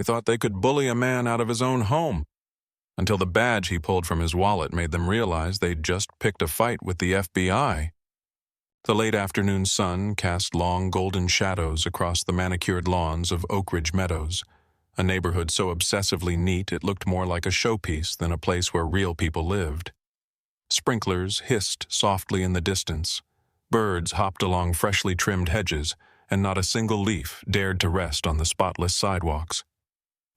They thought they could bully a man out of his own home, until the badge he pulled from his wallet made them realize they'd just picked a fight with the FBI. The late afternoon sun cast long golden shadows across the manicured lawns of Oak Ridge Meadows, a neighborhood so obsessively neat it looked more like a showpiece than a place where real people lived. Sprinklers hissed softly in the distance. Birds hopped along freshly trimmed hedges, and not a single leaf dared to rest on the spotless sidewalks.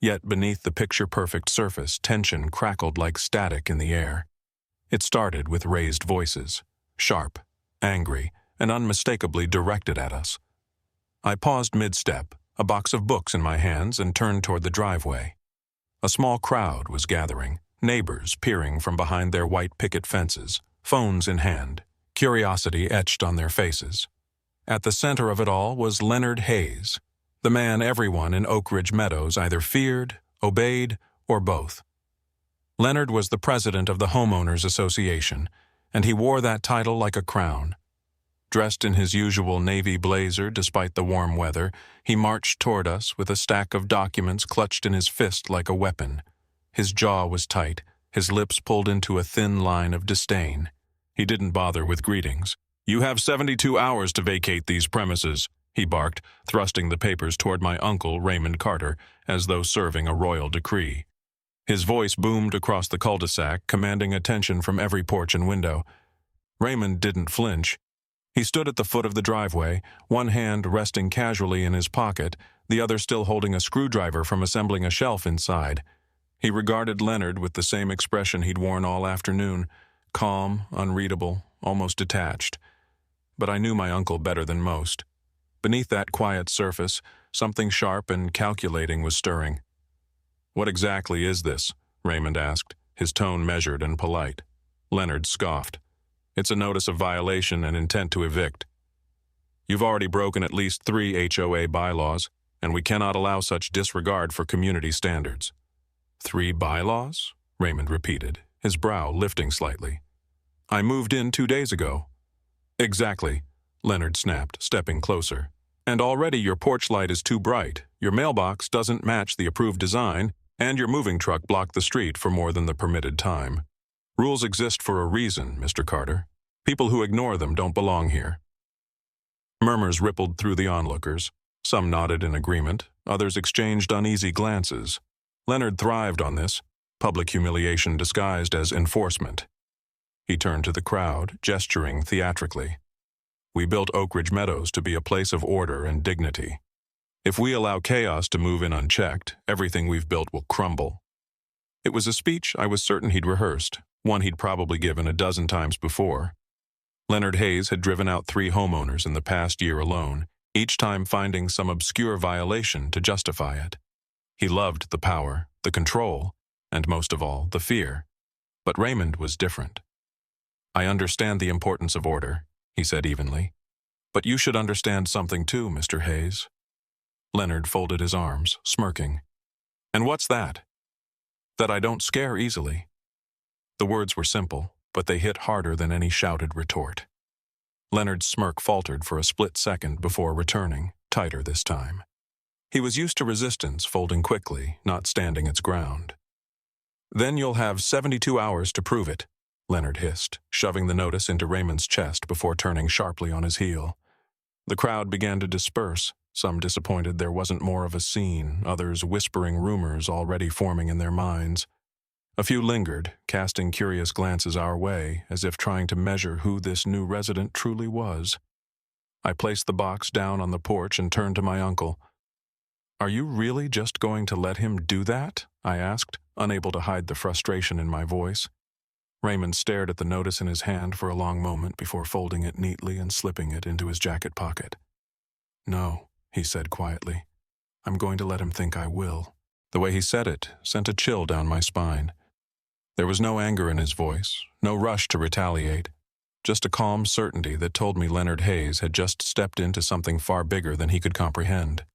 Yet beneath the picture-perfect surface, tension crackled like static in the air. It started with raised voices, sharp, angry, and unmistakably directed at us. I paused mid-step, a box of books in my hands, and turned toward the driveway. A small crowd was gathering, neighbors peering from behind their white picket fences, phones in hand, curiosity etched on their faces. At the center of it all was Leonard Hayes, the man everyone in Oak Ridge Meadows either feared, obeyed, or both. Leonard was the president of the Homeowners Association, and he wore that title like a crown. Dressed in his usual navy blazer despite the warm weather, he marched toward us with a stack of documents clutched in his fist like a weapon. His jaw was tight, his lips pulled into a thin line of disdain. He didn't bother with greetings. "You have 72 hours to vacate these premises," he barked, thrusting the papers toward my uncle, Raymond Carter, as though serving a royal decree. His voice boomed across the cul-de-sac, commanding attention from every porch and window. Raymond didn't flinch. He stood at the foot of the driveway, one hand resting casually in his pocket, the other still holding a screwdriver from assembling a shelf inside. He regarded Leonard with the same expression he'd worn all afternoon, calm, unreadable, almost detached. But I knew my uncle better than most. Beneath that quiet surface, something sharp and calculating was stirring. "What exactly is this?" Raymond asked, his tone measured and polite. Leonard scoffed. "It's a notice of violation and intent to evict. You've already broken at least 3 HOA bylaws, and we cannot allow such disregard for community standards." 3 bylaws? Raymond repeated, his brow lifting slightly. "I moved in 2 days ago." "Exactly," Leonard snapped, stepping closer. "And already your porch light is too bright, your mailbox doesn't match the approved design, and your moving truck blocked the street for more than the permitted time. Rules exist for a reason, Mr. Carter. People who ignore them don't belong here." Murmurs rippled through the onlookers. Some nodded in agreement, others exchanged uneasy glances. Leonard thrived on this, public humiliation disguised as enforcement. He turned to the crowd, gesturing theatrically. "We built Oak Ridge Meadows to be a place of order and dignity. If we allow chaos to move in unchecked, everything we've built will crumble." It was a speech I was certain he'd rehearsed, one he'd probably given a dozen times before. Leonard Hayes had driven out 3 homeowners in the past year alone, each time finding some obscure violation to justify it. He loved the power, the control, and most of all, the fear. But Raymond was different. "I understand the importance of order," he said evenly. "But you should understand something too, Mr. Hayes." Leonard folded his arms, smirking. "And what's that?" "That I don't scare easily." The words were simple, but they hit harder than any shouted retort. Leonard's smirk faltered for a split second before returning, tighter this time. He was used to resistance folding quickly, not standing its ground. "Then you'll have 72 hours to prove it," Leonard hissed, shoving the notice into Raymond's chest before turning sharply on his heel. The crowd began to disperse, some disappointed there wasn't more of a scene, others whispering rumors already forming in their minds. A few lingered, casting curious glances our way, as if trying to measure who this new resident truly was. I placed the box down on the porch and turned to my uncle. "Are you really just going to let him do that?" I asked, unable to hide the frustration in my voice. Raymond stared at the notice in his hand for a long moment before folding it neatly and slipping it into his jacket pocket. "No," he said quietly. "I'm going to let him think I will." The way he said it sent a chill down my spine. There was no anger in his voice, no rush to retaliate, just a calm certainty that told me Leonard Hayes had just stepped into something far bigger than he could comprehend.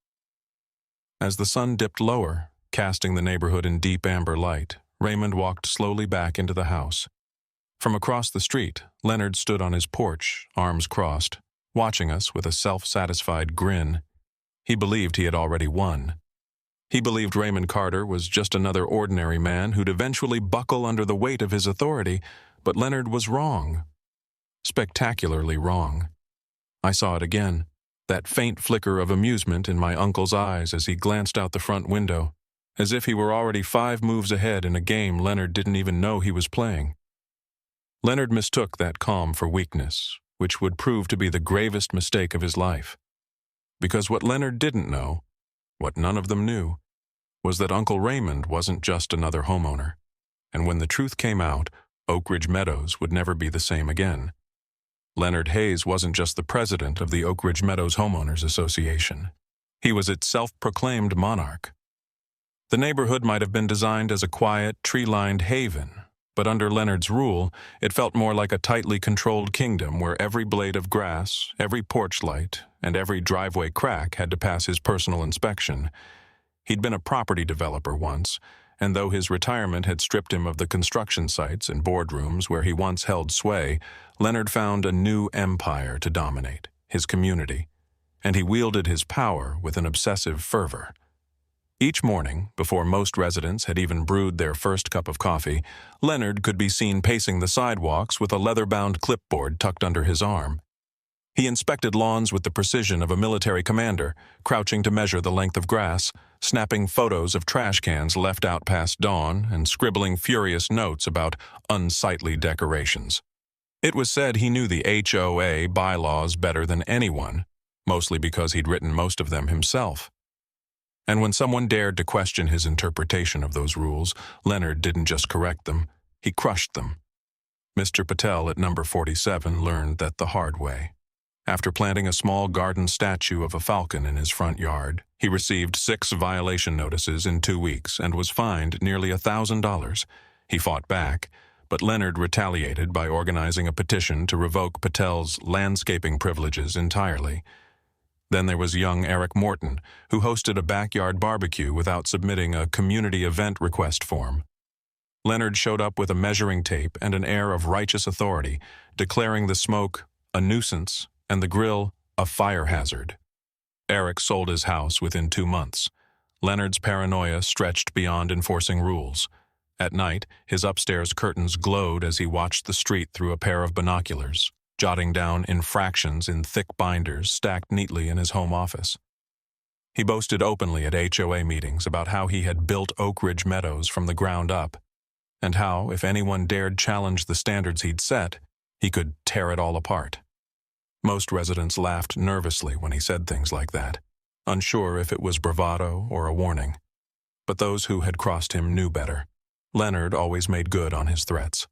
As the sun dipped lower, casting the neighborhood in deep amber light, Raymond walked slowly back into the house. From across the street, Leonard stood on his porch, arms crossed, watching us with a self-satisfied grin. He believed he had already won. He believed Raymond Carter was just another ordinary man who'd eventually buckle under the weight of his authority, but Leonard was wrong. Spectacularly wrong. I saw it again, that faint flicker of amusement in my uncle's eyes as he glanced out the front window, as if he were already 5 moves ahead in a game Leonard didn't even know he was playing. Leonard mistook that calm for weakness, which would prove to be the gravest mistake of his life. Because what Leonard didn't know, what none of them knew, was that Uncle Raymond wasn't just another homeowner, and when the truth came out, Oak Ridge Meadows would never be the same again. Leonard Hayes wasn't just the president of the Oak Ridge Meadows Homeowners Association. He was its self-proclaimed monarch. The neighborhood might have been designed as a quiet, tree-lined haven, but under Leonard's rule, it felt more like a tightly controlled kingdom where every blade of grass, every porch light, and every driveway crack had to pass his personal inspection. He'd been a property developer once, and though his retirement had stripped him of the construction sites and boardrooms where he once held sway, Leonard found a new empire to dominate, his community, and he wielded his power with an obsessive fervor. Each morning, before most residents had even brewed their first cup of coffee, Leonard could be seen pacing the sidewalks with a leather-bound clipboard tucked under his arm. He inspected lawns with the precision of a military commander, crouching to measure the length of grass, snapping photos of trash cans left out past dawn, and scribbling furious notes about unsightly decorations. It was said he knew the HOA bylaws better than anyone, mostly because he'd written most of them himself. And when someone dared to question his interpretation of those rules, Leonard didn't just correct them, he crushed them. Mr. Patel at number 47 learned that the hard way. After planting a small garden statue of a falcon in his front yard, he received 6 violation notices in 2 weeks and was fined nearly $1,000. He fought back, but Leonard retaliated by organizing a petition to revoke Patel's landscaping privileges entirely. Then there was young Eric Morton, who hosted a backyard barbecue without submitting a community event request form. Leonard showed up with a measuring tape and an air of righteous authority, declaring the smoke a nuisance and the grill a fire hazard. Eric sold his house within 2 months. Leonard's paranoia stretched beyond enforcing rules. At night, his upstairs curtains glowed as he watched the street through a pair of binoculars, jotting down infractions in thick binders stacked neatly in his home office. He boasted openly at HOA meetings about how he had built Oak Ridge Meadows from the ground up, and how, if anyone dared challenge the standards he'd set, he could tear it all apart. Most residents laughed nervously when he said things like that, unsure if it was bravado or a warning. But those who had crossed him knew better. Leonard always made good on his threats.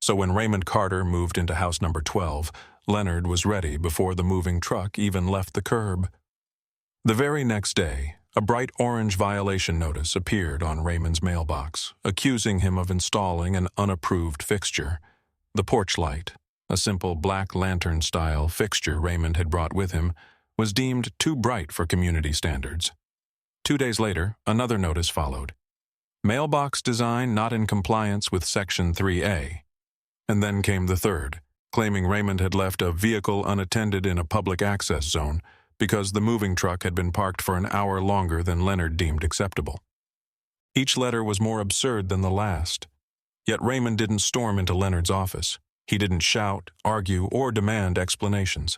So when Raymond Carter moved into house number 12, Leonard was ready before the moving truck even left the curb. The very next day, a bright orange violation notice appeared on Raymond's mailbox, accusing him of installing an unapproved fixture. The porch light, a simple black lantern-style fixture Raymond had brought with him, was deemed too bright for community standards. 2 days later, another notice followed. Mailbox design not in compliance with Section 3A. And then came the third, claiming Raymond had left a vehicle unattended in a public access zone because the moving truck had been parked for an hour longer than Leonard deemed acceptable. Each letter was more absurd than the last. Yet Raymond didn't storm into Leonard's office. He didn't shout, argue, or demand explanations.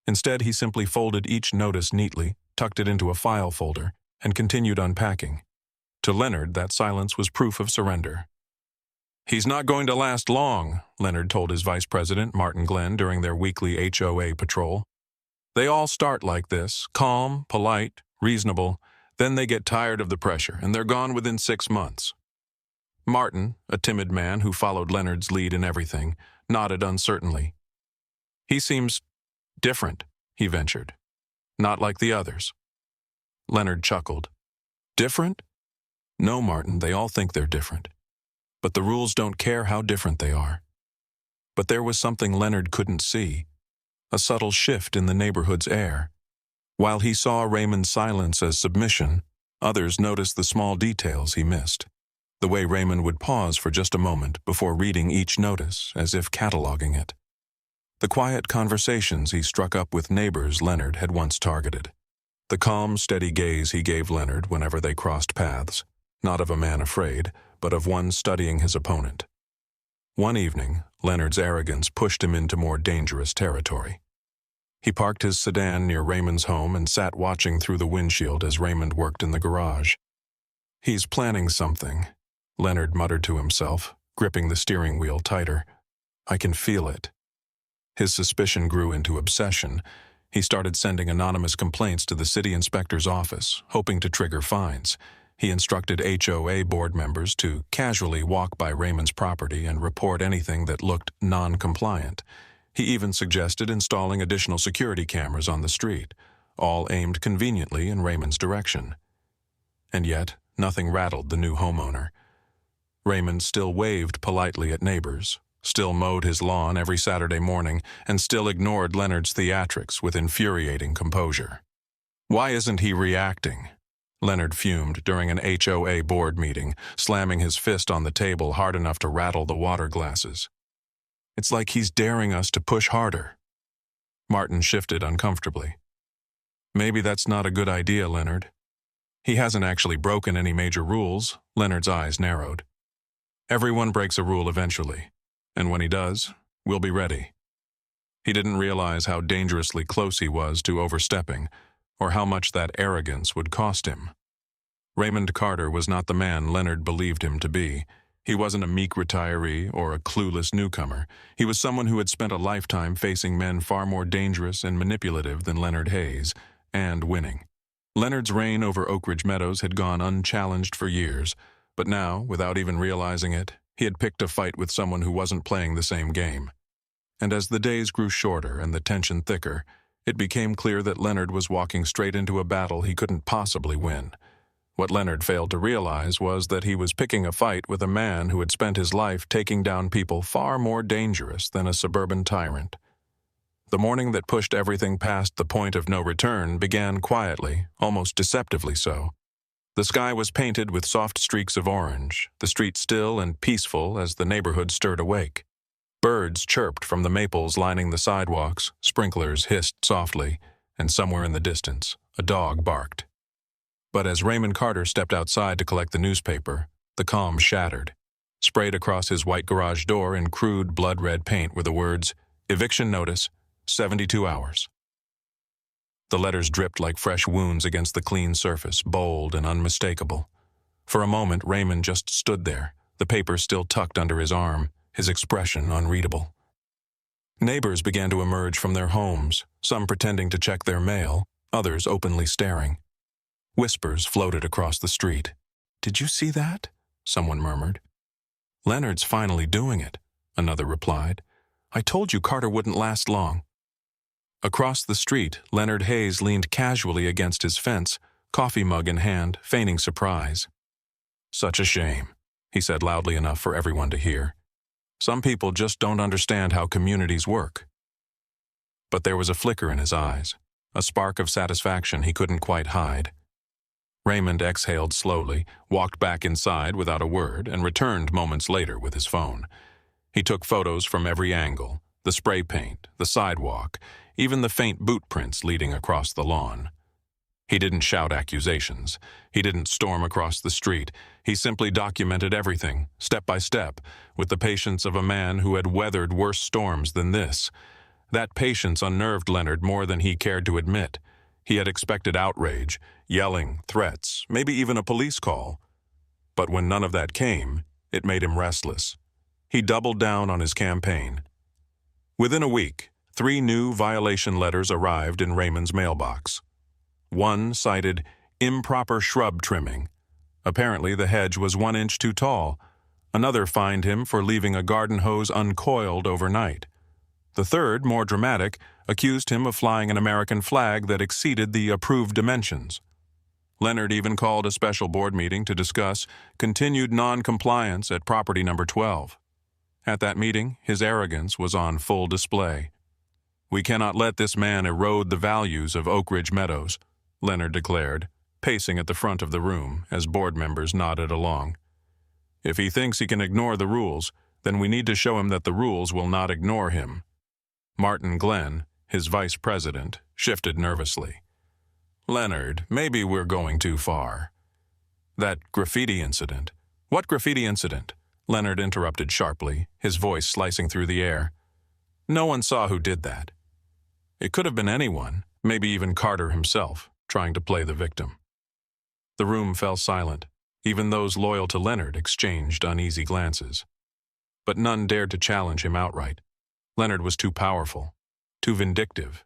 Instead, he simply folded each notice neatly, tucked it into a file folder, and continued unpacking. To Leonard, that silence was proof of surrender. "He's not going to last long," Leonard told his vice president, Martin Glenn, during their weekly HOA patrol. "They all start like this, calm, polite, reasonable. Then they get tired of the pressure, and they're gone within 6 months." Martin, a timid man who followed Leonard's lead in everything, nodded uncertainly. "He seems different," he ventured. "Not like the others." Leonard chuckled. "Different? No, Martin, they all think they're different. But the rules don't care how different they are." But there was something Leonard couldn't see, a subtle shift in the neighborhood's air. While he saw Raymond's silence as submission, others noticed the small details he missed. The way Raymond would pause for just a moment before reading each notice, as if cataloging it. The quiet conversations he struck up with neighbors Leonard had once targeted. The calm, steady gaze he gave Leonard whenever they crossed paths, not of a man afraid, but of one studying his opponent. One evening, Leonard's arrogance pushed him into more dangerous territory. He parked his sedan near Raymond's home and sat watching through the windshield as Raymond worked in the garage. "He's planning something," Leonard muttered to himself, gripping the steering wheel tighter. "I can feel it." His suspicion grew into obsession. He started sending anonymous complaints to the city inspector's office, hoping to trigger fines. He instructed HOA board members to casually walk by Raymond's property and report anything that looked non-compliant. He even suggested installing additional security cameras on the street, all aimed conveniently in Raymond's direction. And yet, nothing rattled the new homeowner. Raymond still waved politely at neighbors, still mowed his lawn every Saturday morning, and still ignored Leonard's theatrics with infuriating composure. "Why isn't he reacting?" Leonard fumed during an HOA board meeting, slamming his fist on the table hard enough to rattle the water glasses. "It's like he's daring us to push harder." Martin shifted uncomfortably. "Maybe that's not a good idea, Leonard." "He hasn't actually broken any major rules." Leonard's eyes narrowed. "Everyone breaks a rule eventually, and when he does, we'll be ready." He didn't realize how dangerously close he was to overstepping, or how much that arrogance would cost him. Raymond Carter was not the man Leonard believed him to be. He wasn't a meek retiree or a clueless newcomer. He was someone who had spent a lifetime facing men far more dangerous and manipulative than Leonard Hayes, and winning. Leonard's reign over Oak Ridge Meadows had gone unchallenged for years, but now, without even realizing it, he had picked a fight with someone who wasn't playing the same game. And as the days grew shorter and the tension thicker, it became clear that Leonard was walking straight into a battle he couldn't possibly win. What Leonard failed to realize was that he was picking a fight with a man who had spent his life taking down people far more dangerous than a suburban tyrant. The morning that pushed everything past the point of no return began quietly, almost deceptively so. The sky was painted with soft streaks of orange, the street still and peaceful as the neighborhood stirred awake. Birds chirped from the maples lining the sidewalks, sprinklers hissed softly, and somewhere in the distance, a dog barked. But as Raymond Carter stepped outside to collect the newspaper, the calm shattered. Sprayed across his white garage door in crude blood-red paint were the words, "Eviction notice, 72 hours." The letters dripped like fresh wounds against the clean surface, bold and unmistakable. For a moment, Raymond just stood there, the paper still tucked under his arm, his expression unreadable. Neighbors began to emerge from their homes, some pretending to check their mail, others openly staring. Whispers floated across the street. "Did you see that?" someone murmured. "Leonard's finally doing it," another replied. "I told you Carter wouldn't last long." Across the street, Leonard Hayes leaned casually against his fence, coffee mug in hand, feigning surprise. "Such a shame," he said loudly enough for everyone to hear. "Some people just don't understand how communities work." But there was a flicker in his eyes, a spark of satisfaction he couldn't quite hide. Raymond exhaled slowly, walked back inside without a word, and returned moments later with his phone. He took photos from every angle, the spray paint, the sidewalk, even the faint boot prints leading across the lawn. He didn't shout accusations. He didn't storm across the street. He simply documented everything, step by step, with the patience of a man who had weathered worse storms than this. That patience unnerved Leonard more than he cared to admit. He had expected outrage, yelling, threats, maybe even a police call. But when none of that came, it made him restless. He doubled down on his campaign. Within a week, 3 new violation letters arrived in Raymond's mailbox. One cited improper shrub trimming. Apparently the hedge was 1 inch too tall. Another fined him for leaving a garden hose uncoiled overnight. The third, more dramatic, accused him of flying an American flag that exceeded the approved dimensions. Leonard even called a special board meeting to discuss continued non-compliance at property number 12. At that meeting, his arrogance was on full display. "We cannot let this man erode the values of Oak Ridge Meadows," Leonard declared, pacing at the front of the room as board members nodded along. "If he thinks he can ignore the rules, then we need to show him that the rules will not ignore him." Martin Glenn, his vice president, shifted nervously. Leonard, maybe we're going too far. That graffiti incident. What graffiti incident? Leonard interrupted sharply, his voice slicing through the air. No one saw who did that. It could have been anyone, maybe even Carter himself, trying to play the victim. The room fell silent. Even those loyal to Leonard exchanged uneasy glances. But none dared to challenge him outright. Leonard was too powerful, too vindictive.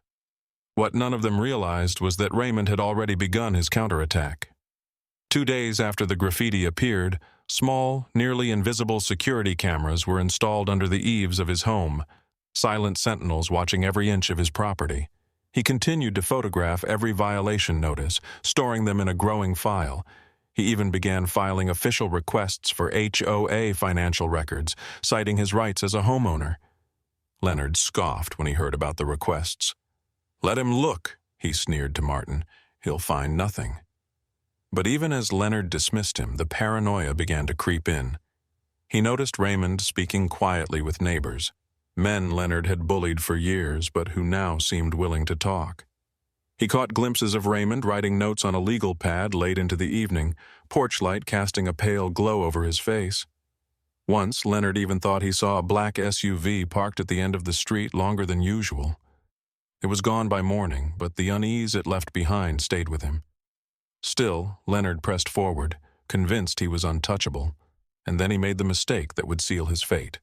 What none of them realized was that Raymond had already begun his counterattack. 2 days after the graffiti appeared, small, nearly invisible security cameras were installed under the eaves of his home, silent sentinels watching every inch of his property. He continued to photograph every violation notice, storing them in a growing file. He even began filing official requests for HOA financial records, citing his rights as a homeowner. Leonard scoffed when he heard about the requests. "Let him look," he sneered to Martin. "He'll find nothing." But even as Leonard dismissed him, the paranoia began to creep in. He noticed Raymond speaking quietly with neighbors, men Leonard had bullied for years but who now seemed willing to talk. He caught glimpses of Raymond writing notes on a legal pad late into the evening, porch light casting a pale glow over his face. Once, Leonard even thought he saw a black SUV parked at the end of the street longer than usual. It was gone by morning, but the unease it left behind stayed with him. Still, Leonard pressed forward, convinced he was untouchable, and then he made the mistake that would seal his fate.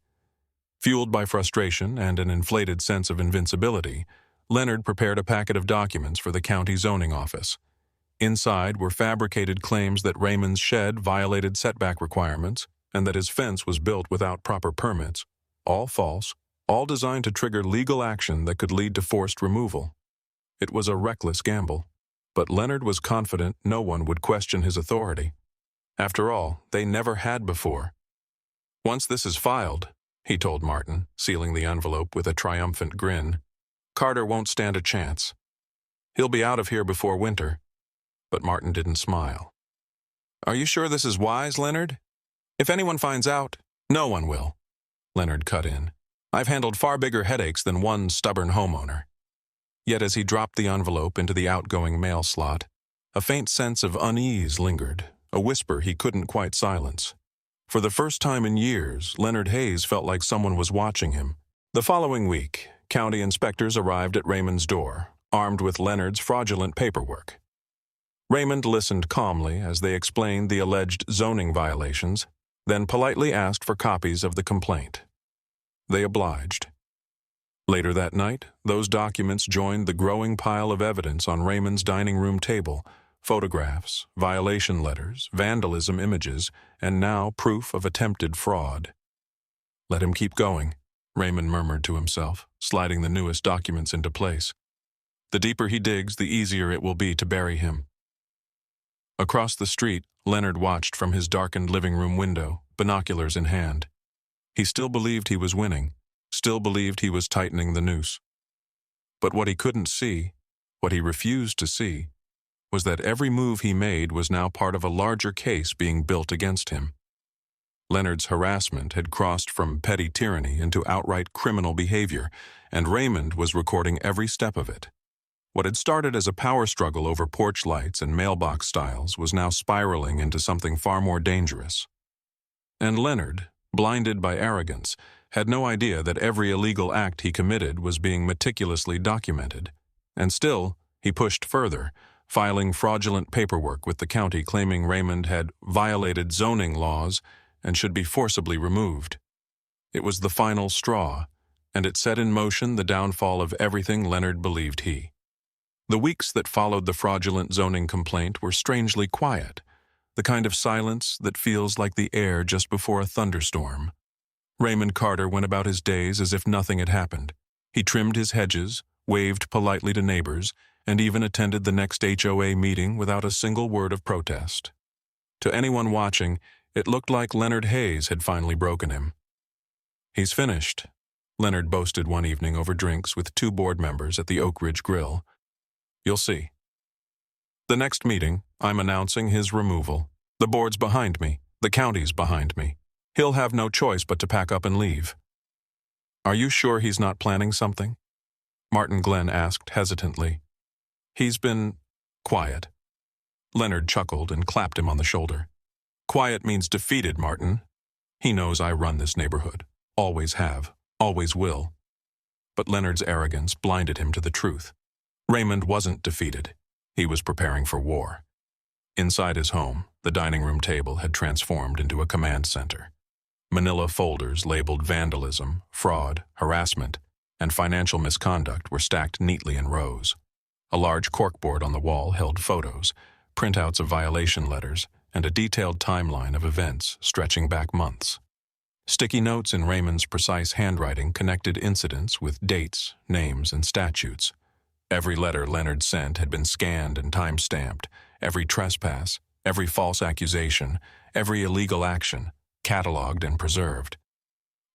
Fueled by frustration and an inflated sense of invincibility, Leonard prepared a packet of documents for the county zoning office. Inside were fabricated claims that Raymond's shed violated setback requirements and that his fence was built without proper permits, all false, all designed to trigger legal action that could lead to forced removal. It was a reckless gamble, but Leonard was confident no one would question his authority. After all, they never had before. "Once this is filed," he told Martin, sealing the envelope with a triumphant grin, "Carter won't stand a chance. He'll be out of here before winter." But Martin didn't smile. "Are you sure this is wise, Leonard? If anyone finds out, no one will," Leonard cut in. "I've handled far bigger headaches than one stubborn homeowner." Yet as he dropped the envelope into the outgoing mail slot, a faint sense of unease lingered, a whisper he couldn't quite silence. For the first time in years, Leonard Hayes felt like someone was watching him. The following week, county inspectors arrived at Raymond's door, armed with Leonard's fraudulent paperwork. Raymond listened calmly as they explained the alleged zoning violations, then politely asked for copies of the complaint. They obliged. Later that night, those documents joined the growing pile of evidence on Raymond's dining room table: photographs, violation letters, vandalism images, and now proof of attempted fraud. "Let him keep going," Raymond murmured to himself, sliding the newest documents into place. "The deeper he digs, the easier it will be to bury him." Across the street, Leonard watched from his darkened living room window, binoculars in hand. He still believed he was winning, still believed he was tightening the noose. But what he couldn't see, what he refused to see, was that every move he made was now part of a larger case being built against him. Leonard's harassment had crossed from petty tyranny into outright criminal behavior, and Raymond was recording every step of it. What had started as a power struggle over porch lights and mailbox styles was now spiraling into something far more dangerous. And Leonard, blinded by arrogance, had no idea that every illegal act he committed was being meticulously documented. And still, he pushed further, filing fraudulent paperwork with the county claiming Raymond had violated zoning laws and should be forcibly removed. It was the final straw, and it set in motion the downfall of everything Leonard believed he. The weeks that followed the fraudulent zoning complaint were strangely quiet, the kind of silence that feels like the air just before a thunderstorm. Raymond Carter went about his days as if nothing had happened. He trimmed his hedges, waved politely to neighbors, and even attended the next HOA meeting without a single word of protest. To anyone watching, it looked like Leonard Hayes had finally broken him. "He's finished," Leonard boasted one evening over drinks with 2 board members at the Oak Ridge Grill. "You'll see. The next meeting, I'm announcing his removal. The board's behind me. The county's behind me. He'll have no choice but to pack up and leave." "Are you sure he's not planning something?" Martin Glenn asked hesitantly. "He's been Quiet. Leonard chuckled and clapped him on the shoulder. Quiet means defeated, Martin. He knows I run this neighborhood. Always have. Always will. But Leonard's arrogance blinded him to the truth. Raymond wasn't defeated. He was preparing for war. Inside his home, the dining room table had transformed into a command center. Manila folders labeled vandalism, fraud, harassment, and financial misconduct were stacked neatly in rows. A large corkboard on the wall held photos, printouts of violation letters, and a detailed timeline of events stretching back months. Sticky notes in Raymond's precise handwriting connected incidents with dates, names, and statutes. Every letter Leonard sent had been scanned and time-stamped. Every trespass, every false accusation, every illegal action, cataloged and preserved.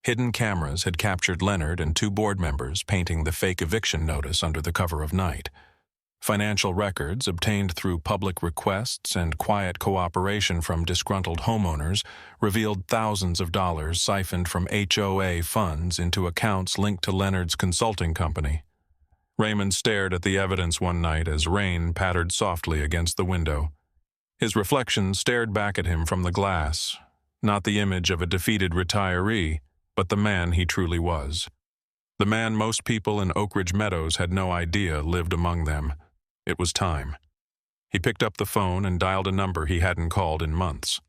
Hidden cameras had captured Leonard and 2 board members painting the fake eviction notice under the cover of night. Financial records, obtained through public requests and quiet cooperation from disgruntled homeowners, revealed thousands of dollars siphoned from HOA funds into accounts linked to Leonard's consulting company. Raymond stared at the evidence one night as rain pattered softly against the window. His reflection stared back at him from the glass, not the image of a defeated retiree, but the man he truly was. The man most people in Oak Ridge Meadows had no idea lived among them. It was time. He picked up the phone and dialed a number he hadn't called in months.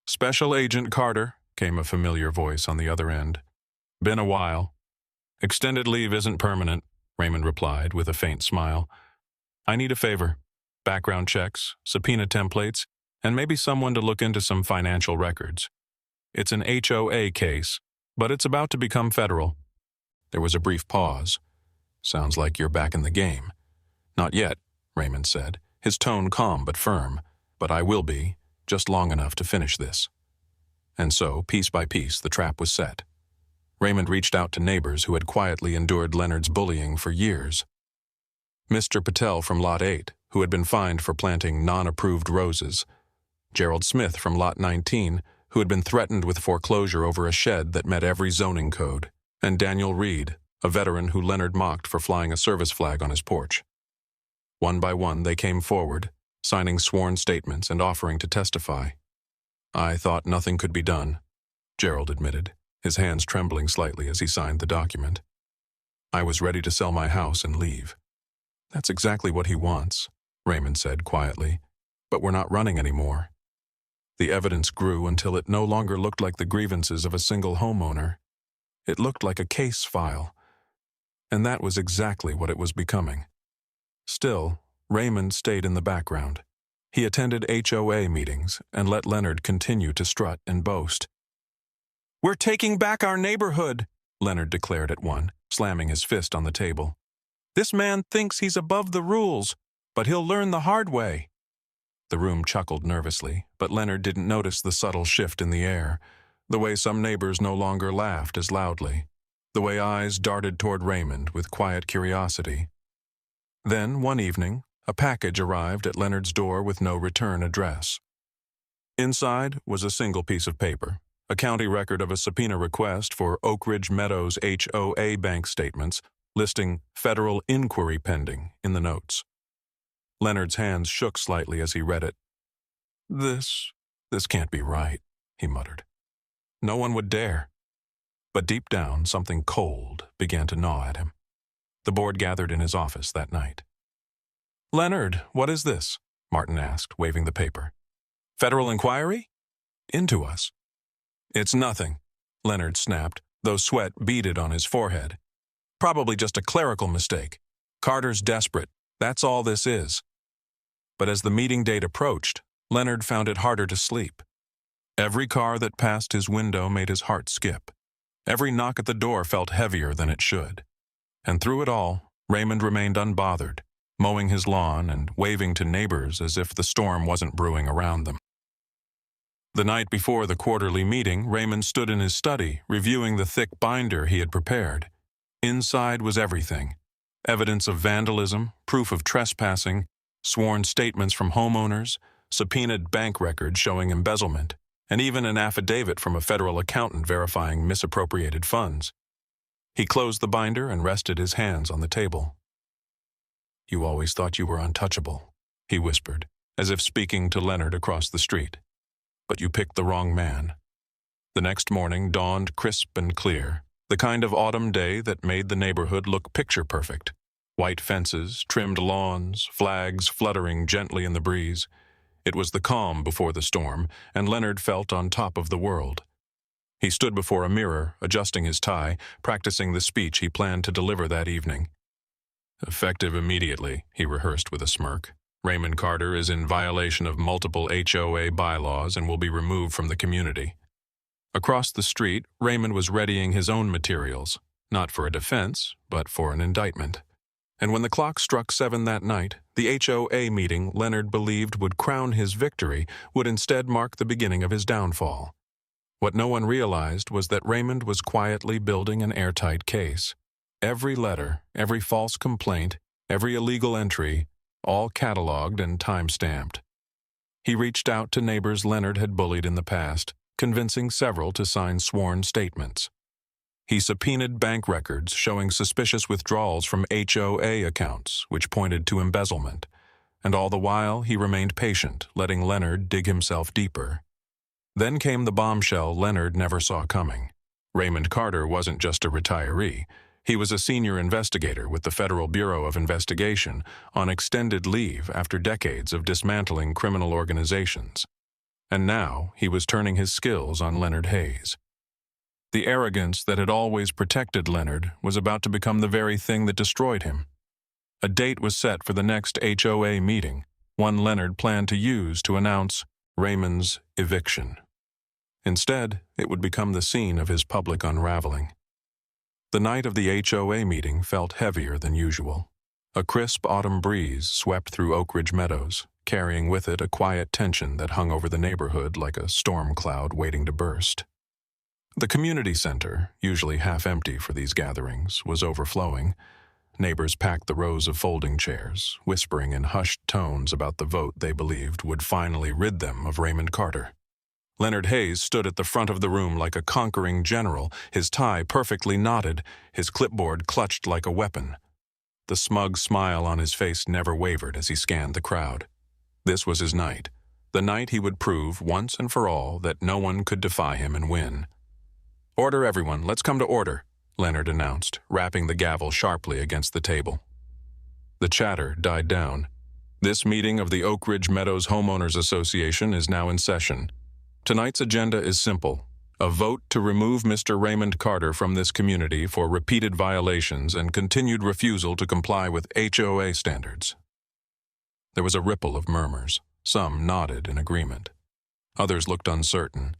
"Special Agent Carter," came a familiar voice on the other end. "Been a while." "Extended leave isn't permanent," Raymond replied with a faint smile. "I need a favor. Background checks, subpoena templates, and maybe someone to look into some financial records. It's an HOA case, but it's about to become federal." There was a brief pause. "Sounds like you're back in the game." "Not yet," Raymond said, his tone calm but firm. "But I will be, just long enough to finish this." And so, piece by piece, the trap was set. Raymond reached out to neighbors who had quietly endured Leonard's bullying for years. Mr. Patel from Lot 8, who had been fined for planting non-approved roses. Gerald Smith from Lot 19, who had been threatened with foreclosure over a shed that met every zoning code. And Daniel Reed, a veteran who Leonard mocked for flying a service flag on his porch. One by one, they came forward, signing sworn statements and offering to testify. "I thought nothing could be done," Gerald admitted, his hands trembling slightly as he signed the document. "I was ready to sell my house and leave." "That's exactly what he wants," Raymond said quietly, "but we're not running anymore." The evidence grew until it no longer looked like the grievances of a single homeowner. It looked like a case file, and that was exactly what it was becoming. Still, Raymond stayed in the background. He attended HOA meetings and let Leonard continue to strut and boast. "We're taking back our neighborhood," Leonard declared at one, slamming his fist on the table. "This man thinks he's above the rules, but he'll learn the hard way." The room chuckled nervously, but Leonard didn't notice the subtle shift in the air, the way some neighbors no longer laughed as loudly, the way eyes darted toward Raymond with quiet curiosity. Then, one evening, a package arrived at Leonard's door with no return address. Inside was a single piece of paper, a county record of a subpoena request for Oak Ridge Meadows HOA bank statements, listing federal inquiry pending in the notes. Leonard's hands shook slightly as he read it. This can't be right," he muttered. "No one would dare." But deep down, something cold began to gnaw at him. The board gathered in his office that night. "Leonard, what is this?" Martin asked, waving the paper. "Federal inquiry?" "Into us." "It's nothing," Leonard snapped, though sweat beaded on his forehead. "Probably just a clerical mistake. Carter's desperate. That's all this is." But as the meeting date approached, Leonard found it harder to sleep. Every car that passed his window made his heart skip. Every knock at the door felt heavier than it should. And through it all, Raymond remained unbothered, mowing his lawn and waving to neighbors as if the storm wasn't brewing around them. The night before the quarterly meeting, Raymond stood in his study, reviewing the thick binder he had prepared. Inside was everything: evidence of vandalism, proof of trespassing, sworn statements from homeowners, subpoenaed bank records showing embezzlement, and even an affidavit from a federal accountant verifying misappropriated funds. He closed the binder and rested his hands on the table. "You always thought you were untouchable," he whispered, as if speaking to Leonard across the street. "But you picked the wrong man." The next morning dawned crisp and clear, the kind of autumn day that made the neighborhood look picture-perfect. White fences, trimmed lawns, flags fluttering gently in the breeze. It was the calm before the storm, and Leonard felt on top of the world. He stood before a mirror, adjusting his tie, practicing the speech he planned to deliver that evening. "Effective immediately," he rehearsed with a smirk. "Raymond Carter is in violation of multiple HOA bylaws and will be removed from the community." Across the street, Raymond was readying his own materials, not for a defense, but for an indictment. And when the clock struck 7 that night, the HOA meeting Leonard believed would crown his victory would instead mark the beginning of his downfall. What no one realized was that Raymond was quietly building an airtight case. Every letter, every false complaint, every illegal entry, all cataloged and time-stamped. He reached out to neighbors Leonard had bullied in the past, convincing several to sign sworn statements. He subpoenaed bank records showing suspicious withdrawals from HOA accounts, which pointed to embezzlement. And all the while, he remained patient, letting Leonard dig himself deeper. Then came the bombshell Leonard never saw coming. Raymond Carter wasn't just a retiree. He was a senior investigator with the Federal Bureau of Investigation on extended leave after decades of dismantling criminal organizations. And now he was turning his skills on Leonard Hayes. The arrogance that had always protected Leonard was about to become the very thing that destroyed him. A date was set for the next HOA meeting, one Leonard planned to use to announce Raymond's eviction. Instead, it would become the scene of his public unraveling. The night of the HOA meeting felt heavier than usual. A crisp autumn breeze swept through Oak Ridge Meadows, carrying with it a quiet tension that hung over the neighborhood like a storm cloud waiting to burst. The community center, usually half empty for these gatherings, was overflowing. Neighbors packed the rows of folding chairs, whispering in hushed tones about the vote they believed would finally rid them of Raymond Carter. Leonard Hayes stood at the front of the room like a conquering general, his tie perfectly knotted, his clipboard clutched like a weapon. The smug smile on his face never wavered as he scanned the crowd. This was his night, the night he would prove once and for all that no one could defy him and win. "Order, everyone, let's come to order," Leonard announced, rapping the gavel sharply against the table. The chatter died down. This meeting of the Oak Ridge Meadows Homeowners Association is now in session. Tonight's agenda is simple: a vote to remove Mr. Raymond Carter from this community for repeated violations and continued refusal to comply with HOA standards. There was a ripple of murmurs. Some nodded in agreement. Others looked uncertain.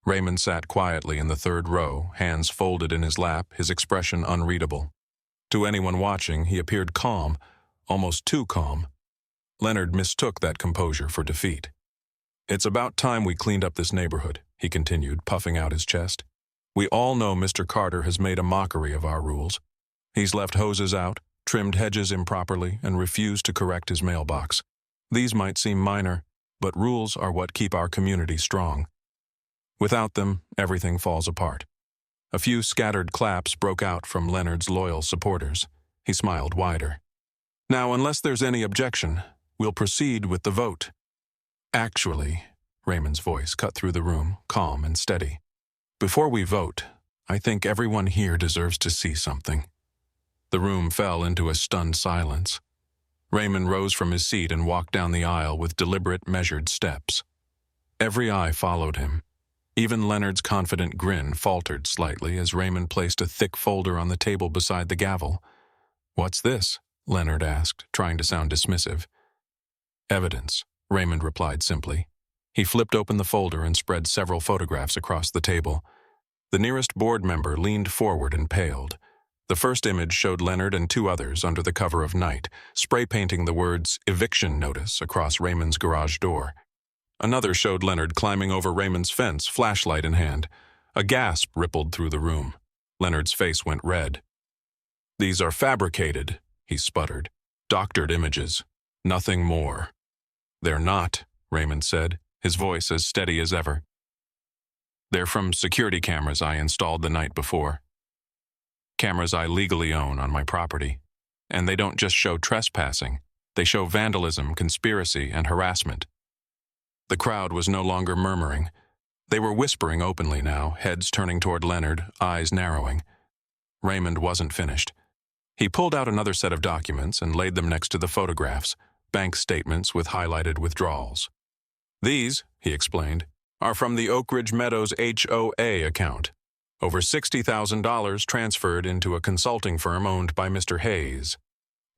Raymond sat quietly in the third row, hands folded in his lap, his expression unreadable. To anyone watching, he appeared calm, almost too calm. Leonard mistook that composure for defeat. "It's about time we cleaned up this neighborhood," he continued, puffing out his chest. "We all know Mr. Carter has made a mockery of our rules. He's left hoses out, trimmed hedges improperly, and refused to correct his mailbox. These might seem minor, but rules are what keep our community strong. Without them, everything falls apart." A few scattered claps broke out from Leonard's loyal supporters. He smiled wider. "Now, unless there's any objection, we'll proceed with the vote." "Actually," Raymond's voice cut through the room, calm and steady, "before we vote, I think everyone here deserves to see something." The room fell into a stunned silence. Raymond rose from his seat and walked down the aisle with deliberate, measured steps. Every eye followed him. Even Leonard's confident grin faltered slightly as Raymond placed a thick folder on the table beside the gavel. "What's this?" Leonard asked, trying to sound dismissive. "Evidence," Raymond replied simply. He flipped open the folder and spread several photographs across the table. The nearest board member leaned forward and paled. The first image showed Leonard and 2 others under the cover of night, spray painting the words "eviction notice" across Raymond's garage door. Another showed Leonard climbing over Raymond's fence, flashlight in hand. A gasp rippled through the room. Leonard's face went red. "These are fabricated," he sputtered. "Doctored images. Nothing more." "They're not," Raymond said, his voice as steady as ever. "They're from security cameras I installed the night before. Cameras I legally own on my property. And they don't just show trespassing. They show vandalism, conspiracy, and harassment. The crowd was no longer murmuring. They were whispering openly now, heads turning toward Leonard, eyes narrowing. Raymond wasn't finished. He pulled out another set of documents and laid them next to the photographs, bank statements with highlighted withdrawals. These, he explained, are from the Oak Ridge Meadows HOA account. Over $60,000 transferred into a consulting firm owned by Mr. Hayes,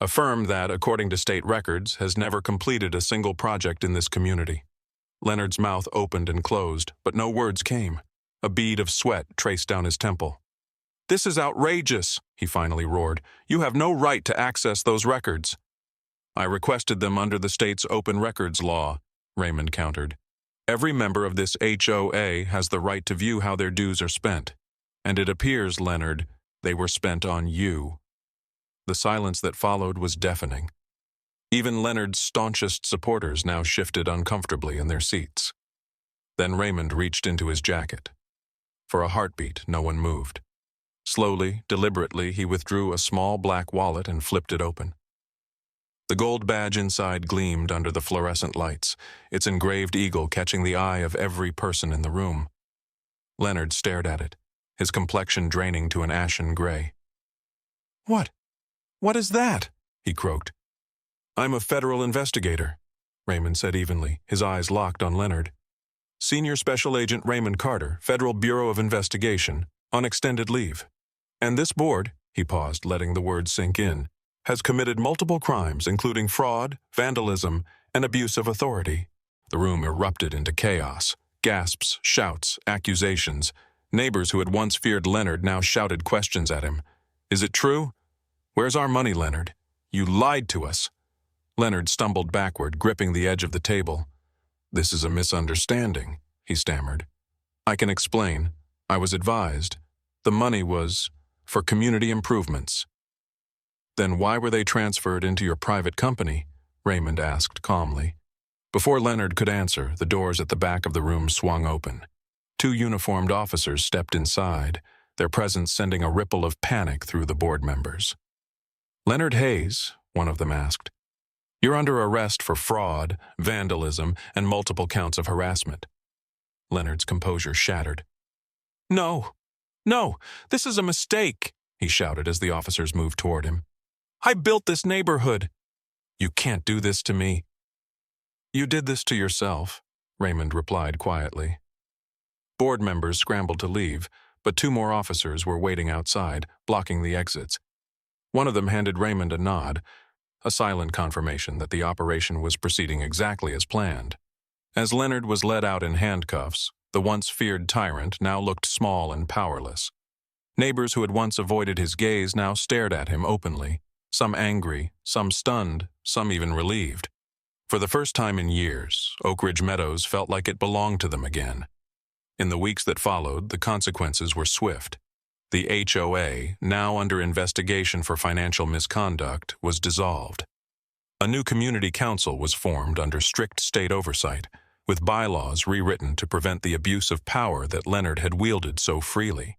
a firm that, according to state records, has never completed a single project in this community. Leonard's mouth opened and closed, but no words came. A bead of sweat traced down his temple. "This is outrageous," he finally roared. "You have no right to access those records." "I requested them under the state's open records law," Raymond countered. "Every member of this HOA has the right to view how their dues are spent. And it appears, Leonard, they were spent on you." The silence that followed was deafening. Even Leonard's staunchest supporters now shifted uncomfortably in their seats. Then Raymond reached into his jacket. For a heartbeat, no one moved. Slowly, deliberately, he withdrew a small black wallet and flipped it open. The gold badge inside gleamed under the fluorescent lights, its engraved eagle catching the eye of every person in the room. Leonard stared at it, his complexion draining to an ashen gray. What is that?" he croaked. "I'm a federal investigator," Raymond said evenly, his eyes locked on Leonard. "Senior Special Agent Raymond Carter, Federal Bureau of Investigation, on extended leave. And this board," he paused, letting the words sink in, "has committed multiple crimes, including fraud, vandalism, and abuse of authority." The room erupted into chaos. Gasps, shouts, accusations. Neighbors who had once feared Leonard now shouted questions at him. "Is it true? Where's our money, Leonard? You lied to us." Leonard stumbled backward, gripping the edge of the table. "This is a misunderstanding," he stammered. "I can explain. I was advised. The money was for community improvements." "Then why were they transferred into your private company?" Raymond asked calmly. Before Leonard could answer, the doors at the back of the room swung open. Two uniformed officers stepped inside, their presence sending a ripple of panic through the board members. "Leonard Hayes," one of them asked, "you're under arrest for fraud, vandalism, and multiple counts of harassment." Leonard's composure shattered. No, this is a mistake," he shouted as the officers moved toward him. "I built this neighborhood." "You can't do this to me." "You did this to yourself," Raymond replied quietly. Board members scrambled to leave, but two more officers were waiting outside, blocking the exits. One of them handed Raymond a nod, a silent confirmation that the operation was proceeding exactly as planned. As Leonard was led out in handcuffs, the once feared tyrant now looked small and powerless. Neighbors who had once avoided his gaze now stared at him openly, some angry, some stunned, some even relieved. For the first time in years, Oak Ridge Meadows felt like it belonged to them again. In the weeks that followed, the consequences were swift. The HOA, now under investigation for financial misconduct, was dissolved. A new community council was formed under strict state oversight, with bylaws rewritten to prevent the abuse of power that Leonard had wielded so freely.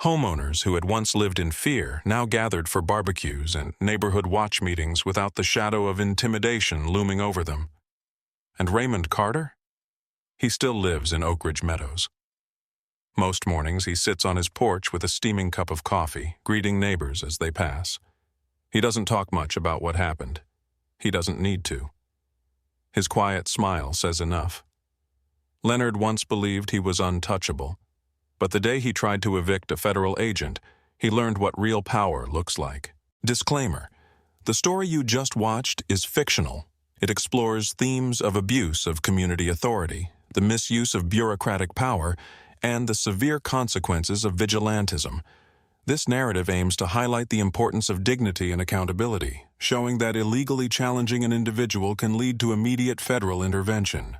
Homeowners who had once lived in fear now gathered for barbecues and neighborhood watch meetings without the shadow of intimidation looming over them. And Raymond Carter? He still lives in Oak Ridge Meadows. Most mornings he sits on his porch with a steaming cup of coffee, greeting neighbors as they pass. He doesn't talk much about what happened. He doesn't need to. His quiet smile says enough. Leonard once believed he was untouchable, but the day he tried to evict a federal agent, he learned what real power looks like. Disclaimer: the story you just watched is fictional. It explores themes of abuse of community authority, the misuse of bureaucratic power, and the severe consequences of vigilantism. This narrative aims to highlight the importance of dignity and accountability, showing that illegally challenging an individual can lead to immediate federal intervention.